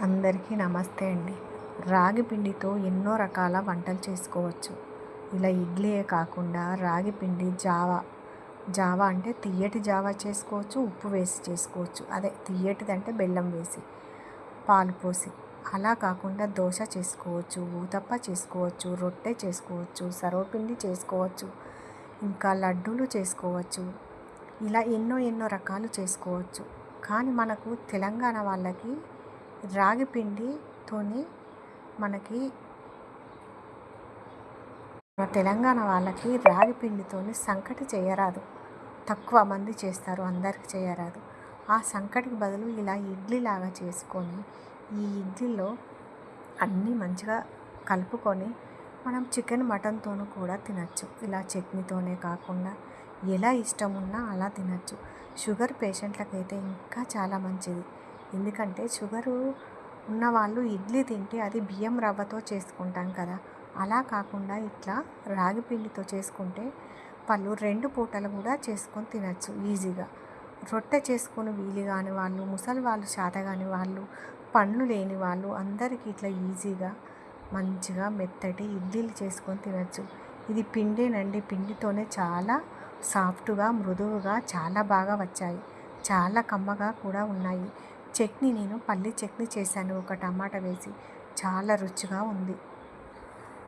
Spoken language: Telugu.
అందరికీ నమస్తే అండి. రాగి పిండితో ఎన్నో రకాల వంటలు చేసుకోవచ్చు. ఇలా ఇడ్లీయే కాకుండా రాగి పిండి జావా అంటే తియ్యటి జావా చేసుకోవచ్చు, ఉప్పు వేసి చేసుకోవచ్చు. అదే తియ్యటిదంటే బెల్లం వేసి, పాలు పోసి. అలా కాకుండా దోశ చేసుకోవచ్చు, ఊతప్ప చేసుకోవచ్చు, రొట్టె చేసుకోవచ్చు, సర్వపిండి చేసుకోవచ్చు, ఇంకా లడ్డూలు చేసుకోవచ్చు. ఇలా ఎన్నో రకాలు చేసుకోవచ్చు. కానీ మనకు తెలంగాణ వాళ్ళకి రాగి పిండితోని మనకి మన తెలంగాణ వాళ్ళకి రాగి పిండితోని సంకటి చేయరాదు. తక్కువ మంది చేస్తారు, అందరికి చేయరాదు. ఆ సంకటికి బదులు ఇలా ఇడ్లీలాగా చేసుకొని ఈ ఇడ్లీలో అన్నీ మంచిగా కలుపుకొని మనం చికెన్ మటన్తోనూ కూడా తినచ్చు. ఇలా చట్నీతోనే కాకుండా ఎలా ఇష్టం ఉన్నా అలా తినచ్చు. షుగర్ పేషెంట్లకైతే ఇంకా చాలా మంచిది. ఎందుకంటే షుగరు ఉన్నవాళ్ళు ఇడ్లీ తింటే అది బియ్యం రవ్వతో చేసుకుంటాం కదా, అలా కాకుండా ఇట్లా రాగి పిండితో చేసుకుంటే వాళ్ళు 2 పూటలు కూడా చేసుకొని తినచ్చు ఈజీగా. రొట్టె చేసుకొని వీలు కాని వాళ్ళు, ముసలి వాళ్ళు, చేతగాని వాళ్ళు, పండ్లు లేని వాళ్ళు అందరికీ ఇట్లా ఈజీగా మంచిగా మెత్తటి ఇడ్లీలు చేసుకొని తినచ్చు. ఇది పిండేనండి, పిండితోనే చాలా సాఫ్ట్గా, మృదువుగా చాలా బాగా వచ్చాయి. చాలా కమ్మగా కూడా ఉన్నాయి. చట్నీ నేను పల్లి చట్నీ చేశాను, ఒక టమాటా వేసి. చాలా రుచిగా ఉంది.